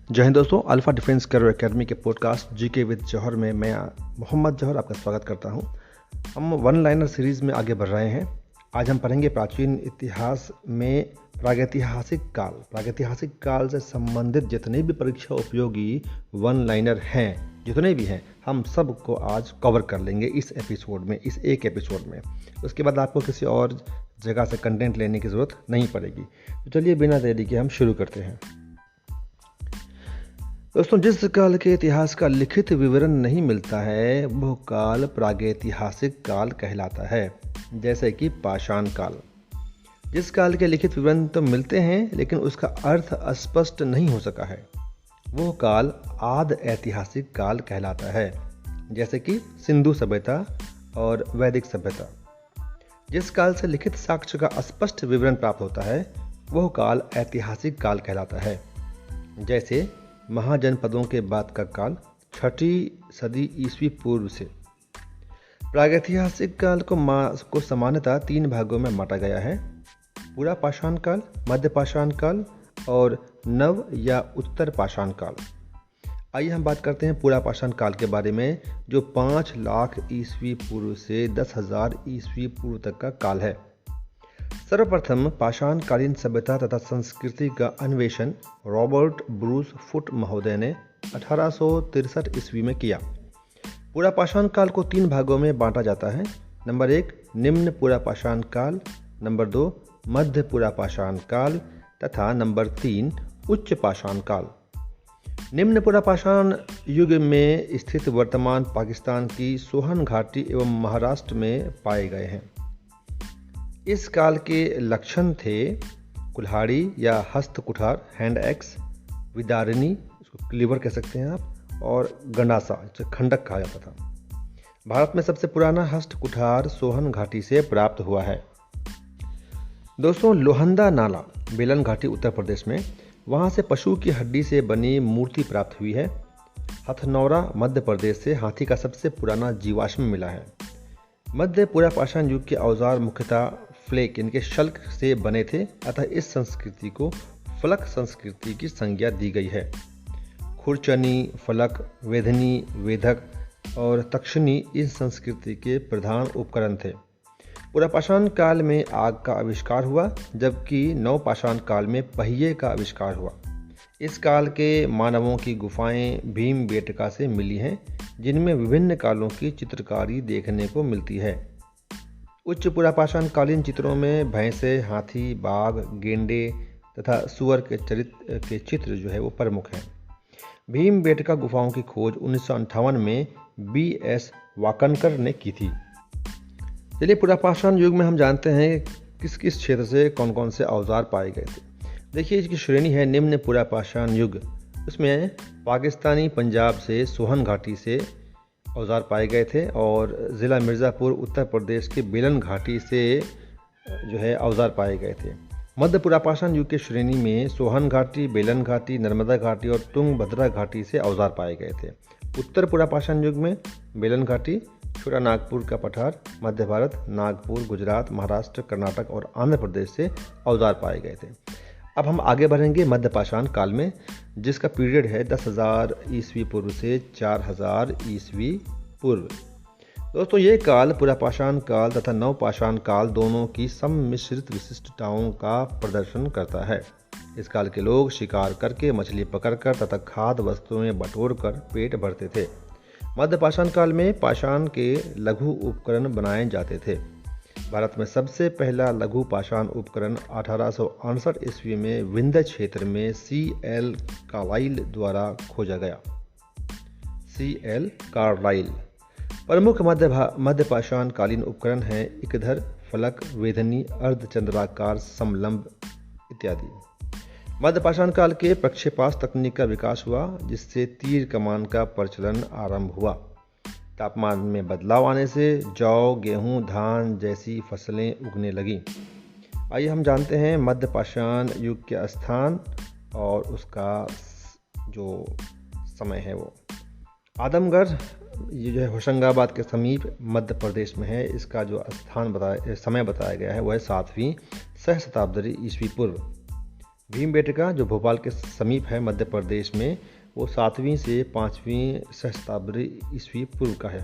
जय हिंद दोस्तों, alpha defence career academy के पॉडकास्ट जीके विद जौहर में मैं मोहम्मद जौहर आपका स्वागत करता हूं। हम वन लाइनर सीरीज़ में आगे बढ़ रहे हैं। आज हम पढ़ेंगे प्राचीन इतिहास में प्रागैतिहासिक काल से संबंधित जितने भी परीक्षा उपयोगी वन लाइनर हैं, जितने भी हैं, हम सब को आज कवर कर लेंगे इस एक एपिसोड में। उसके बाद आपको किसी और जगह से कंटेंट लेने की ज़रूरत नहीं पड़ेगी। तो चलिए बिना देरी के हम शुरू करते हैं। दोस्तों, जिस काल के इतिहास का लिखित विवरण नहीं मिलता है वह काल प्रागैतिहासिक काल कहलाता है। जैसे कि पाषाण काल। जिस काल के लिखित विवरण तो मिलते हैं लेकिन उसका अर्थ स्पष्ट नहीं हो सका है, वह काल आद ऐतिहासिक काल कहलाता है। जैसे कि सिंधु सभ्यता और वैदिक सभ्यता। जिस काल से लिखित साक्ष्य का स्पष्ट विवरण प्राप्त होता है वह काल ऐतिहासिक काल कहलाता है। जैसे महाजनपदों के बाद का काल 6वीं सदी ईस्वी पूर्व से। प्रागैतिहासिक काल को सामान्यतः 3 भागों में बांटा गया है: पूरा पाषाण काल, मध्य पाषाण काल और नव या उत्तर पाषाण काल। आइए हम बात करते हैं पूरा पाषाण काल के बारे में, जो 5 लाख ईस्वी पूर्व से 10,000 ईस्वी पूर्व तक का काल है। सर्वप्रथम पाषाणकालीन सभ्यता तथा संस्कृति का अन्वेषण रॉबर्ट ब्रूस फुट महोदय ने 1863 ईस्वी में किया। पूरा पाषाण काल को 3 भागों में बांटा जाता है। नंबर 1 निम्न पूरा पाषाण काल, नंबर 2 मध्य पूरा पाषाण काल तथा नंबर 3 उच्च पाषाण काल। निम्न पूरा पाषाण युग में स्थित वर्तमान पाकिस्तान की सोहन घाटी एवं महाराष्ट्र में पाए गए हैं। इस काल के लक्षण थे कुल्हाड़ी या हस्त कुठार, हैंड एक्स, विदारिणी, इसको क्लीवर कह सकते हैं आप, और गंडासा, जिसे खंडक कहा जाता था। भारत में सबसे पुराना हस्त कुठार सोहन घाटी से प्राप्त हुआ है। दोस्तों, लोहंदा नाला, बेलन घाटी, उत्तर प्रदेश में, वहाँ से पशु की हड्डी से बनी मूर्ति प्राप्त हुई है। हथनौरा, मध्य प्रदेश से हाथी का सबसे पुराना जीवाश्म मिला है। मध्य पूरा पाषाण युग के औजार मुख्यतः फ्लेक, इनके शल्क से बने थे, अतः इस संस्कृति को फलक संस्कृति की संज्ञा दी गई है। खुरचनी, फलक, वेधनी, वेधक और तक्षनी इस संस्कृति के प्रधान उपकरण थे। पूरा पाषाण काल में आग का आविष्कार हुआ, जबकि नवपाषाण काल में पहिए का आविष्कार हुआ। इस काल के मानवों की गुफाएं भीमबेटका से मिली हैं, जिनमें विभिन्न कालों की चित्रकारी देखने को मिलती है। उच्च पूरा पाषाण कालीन चित्रों में भैंसे, हाथी, बाघ, गेंडे तथा सुअर के चित्र जो है वो प्रमुख हैं। भीमबेटका गुफाओं की खोज 1958 में B.S. वाकनकर ने की थी। चलिए, पूरा पाषाण युग में हम जानते हैं किस किस क्षेत्र से कौन कौन से औजार पाए गए थे। देखिए, इसकी श्रेणी है निम्न पूरा पाषाण युग। उसमें पाकिस्तानी पंजाब से सोहन घाटी से औजार पाए गए थे और ज़िला मिर्ज़ापुर उत्तर प्रदेश के बेलन घाटी से जो है औजार पाए गए थे। मध्य पूरा पाषाण युग के श्रेणी में सोहन घाटी, बेलन घाटी, नर्मदा घाटी और तुंगभद्रा घाटी से औजार पाए गए थे। उत्तर पूरा पाषाण युग में बेलन घाटी, छोटा नागपुर का पठार, मध्य भारत, नागपुर, गुजरात, महाराष्ट्र, कर्नाटक और आंध्र प्रदेश से औजार पाए गए थे। अब हम आगे बढ़ेंगे मध्य पाषाण काल में, जिसका पीरियड है 10,000 ईस्वी पूर्व से 4,000 ईस्वी पूर्व। दोस्तों, ये काल पूरा पाषाण काल तथा नवपाषाण काल दोनों की सम्मिश्रित विशिष्टताओं का प्रदर्शन करता है। इस काल के लोग शिकार करके, मछली पकड़कर तथा खाद्य वस्तुएं बटोरकर पेट भरते थे। मध्य पाषाण काल में पाषाण के लघु उपकरण बनाए जाते थे। भारत में सबसे पहला लघु पाषाण उपकरण 1868 ईस्वी में विंध्य क्षेत्र में C.L. कार्लाइल द्वारा खोजा गया। C.L. कार्लाइल। प्रमुख मध्य पाषाण कालीन उपकरण हैं इकधर, फलक, वेधनी, अर्धचंद्राकार, समलंब इत्यादि। मध्य पाषाण काल के प्रक्षेपास्त्र तकनीक का विकास हुआ, जिससे तीर कमान का प्रचलन आरंभ हुआ। तापमान में बदलाव आने से जौ, गेहूं, धान जैसी फसलें उगने लगीं। आइए हम जानते हैं मध्य पाषाण युग के स्थान और उसका जो समय है वो। आदमगढ़, ये जो है होशंगाबाद के समीप मध्य प्रदेश में है। इसका जो समय बताया गया है वह है 7वीं सहस्त्राब्दी ईस्वी पूर्व। भीमबेटका जो भोपाल के समीप है मध्य प्रदेश में, वो 7वीं से 5वीं सहस्त्राब्दी ईस्वी पूर्व का है।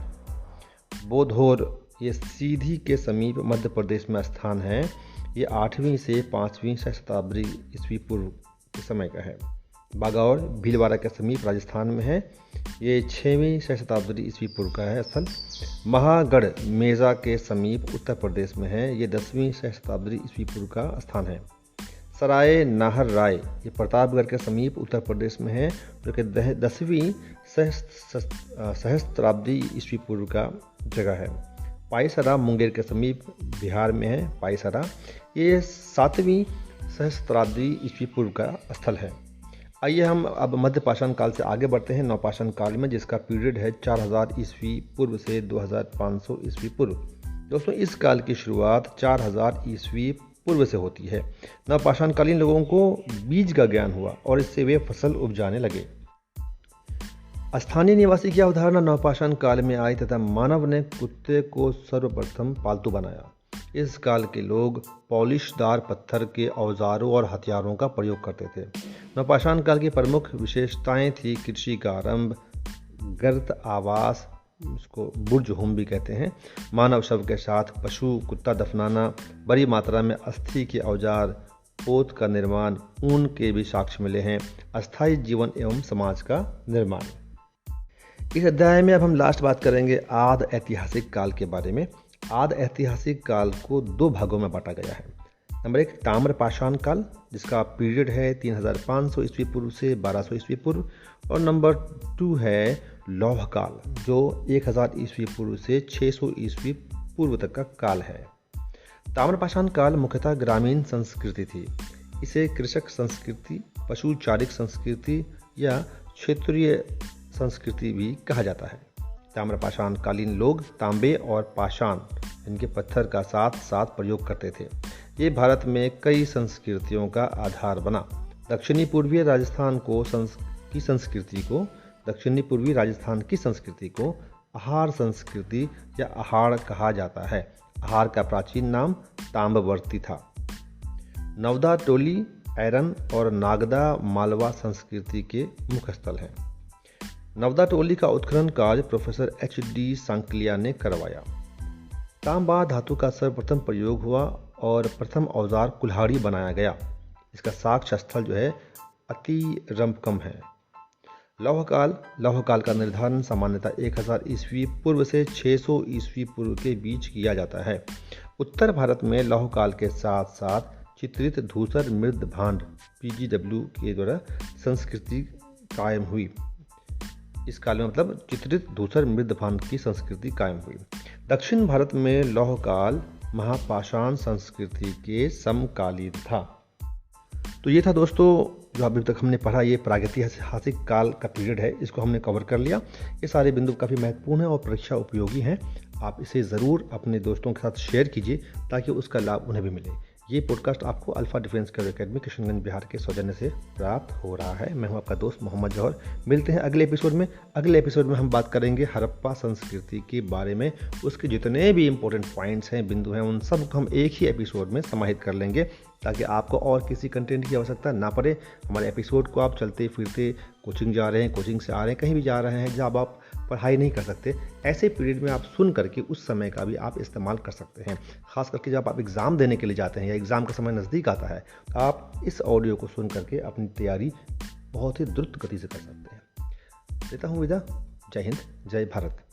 बोधोर ये सीधी के समीप मध्य प्रदेश में स्थान है, ये 8वीं से 5वीं सहस्त्राब्दी ईस्वी पूर्व के समय का है। बागौर भीलवाड़ा के समीप राजस्थान में है, ये 6वीं सहस्त्राब्दी ईस्वी पूर्व का है स्थल। महागढ़ मेजा के समीप उत्तर प्रदेश में है, ये 10वीं सहस्त्राब्दी ईस्वी पूर्व का स्थान है। सराय नाहर राय ये प्रतापगढ़ के समीप उत्तर प्रदेश में है, जो कि 10वीं सहस्त्राब्दी ईस्वी पूर्व का जगह है। पाइसरा मुंगेर के समीप बिहार में है। पाइसरा ये 7वीं सहस्त्राब्दी ईस्वी पूर्व का स्थल है। आइए हम अब मध्य पाषाण काल से आगे बढ़ते हैं नवपाषाण काल में, जिसका पीरियड है 4000 ईस्वी पूर्व से 2500 ईस्वी पूर्व। दोस्तों इस काल की शुरुआत 4000 ईस्वी पूर्व से होती है। नवपाषाणकालीन लोगों को बीज का ज्ञान हुआ और इससे वे फसल उपजाने लगे। स्थानीय निवासी की अवधारणा नवपाषाण काल में आई तथा मानव ने कुत्ते को सर्वप्रथम पालतू बनाया। इस काल के लोग पॉलिशदार पत्थर के औजारों और हथियारों का प्रयोग करते थे। नवपाषाण काल की प्रमुख विशेषताएं थी कृषि का आरंभ, गर्त आवास, उसको बुर्ज होम भी कहते हैं, मानव शव के साथ पशु कुत्ता दफनाना, बड़ी मात्रा में अस्थि के औजार, पोत का निर्माण, ऊन के भी साक्ष्य मिले हैं, अस्थायी जीवन एवं समाज का निर्माण। इस अध्याय में अब हम लास्ट बात करेंगे आदि ऐतिहासिक काल के बारे में। आदि ऐतिहासिक काल को 2 भागों में बांटा गया है। नंबर 1 ताम्रपाषाण काल, जिसका पीरियड है 3500 ईस्वी पूर्व से 1200 ईस्वी पूर्व, और नंबर 2 है लौह काल, जो 1000 ईस्वी पूर्व से 600 ईस्वी पूर्व तक का काल है। ताम्रपाषाण काल मुख्यतः ग्रामीण संस्कृति थी। इसे कृषक संस्कृति, पशुचारिक संस्कृति या क्षेत्रीय संस्कृति भी कहा जाता है। ताम्रपाषाण कालीन लोग तांबे और पाषाण इनके पत्थर का साथ साथ प्रयोग करते थे। ये भारत में कई संस्कृतियों का आधार बना। दक्षिणी पूर्वी राजस्थान की संस्कृति को आहार संस्कृति या आहार कहा जाता है। आहार का प्राचीन नाम ताम्रवर्ती था। नवदा टोली, ऐरन और नागदा मालवा संस्कृति के मुख्य स्थल हैं। नवदा टोली का उत्खनन कार्य प्रोफेसर HD सांकलिया ने करवाया। तांबा धातु का सर्वप्रथम प्रयोग हुआ और प्रथम औजार कुल्हाड़ी बनाया गया। इसका साक्ष्य स्थल जो है अतिरंपकम है। लौह काल का निर्धारण सामान्यतः 1000 ईस्वी पूर्व से 600 ईस्वी पूर्व के बीच किया जाता है। उत्तर भारत में लौह काल के साथ साथ चित्रित धूसर मृद भांड PGW के द्वारा संस्कृति कायम हुई। इस काल में मतलब चित्रित धूसर मृद भांड की संस्कृति कायम हुई। दक्षिण भारत में लौह काल महापाषाण संस्कृति के समकालीन था। तो ये था दोस्तों जो अभी तक हमने पढ़ा, ये प्रागैतिहासिक काल का पीरियड है, इसको हमने कवर कर लिया। ये सारे बिंदु काफ़ी महत्वपूर्ण हैं और परीक्षा उपयोगी हैं। आप इसे ज़रूर अपने दोस्तों के साथ शेयर कीजिए ताकि उसका लाभ उन्हें भी मिले। ये पॉडकास्ट आपको alpha defence career academy Kishanganj Bihar के सौजन्य से प्राप्त हो रहा है। मैं हूं आपका दोस्त मोहम्मद जौहर। मिलते हैं अगले एपिसोड में। अगले एपिसोड में हम बात करेंगे हड़प्पा संस्कृति के बारे में। उसके जितने भी इम्पोर्टेंट पॉइंट्स हैं, बिंदु हैं, उन सब को हम एक ही एपिसोड में समाहित कर लेंगे ताकि आपको और किसी कंटेंट की आवश्यकता ना पड़े। हमारे एपिसोड को आप चलते फिरते कोचिंग जा रहे हैं, कोचिंग से आ रहे हैं, कहीं भी जा रहे हैं जब आप पढ़ाई नहीं कर सकते, ऐसे पीरियड में आप सुन करके उस समय का भी आप इस्तेमाल कर सकते हैं। खास करके जब आप एग्ज़ाम देने के लिए जाते हैं या एग्ज़ाम का समय नज़दीक आता है तो आप इस ऑडियो को सुन करके अपनी तैयारी बहुत ही द्रुत गति से कर सकते हैं। देता हूँ विदा। जय हिंद, जय भारत।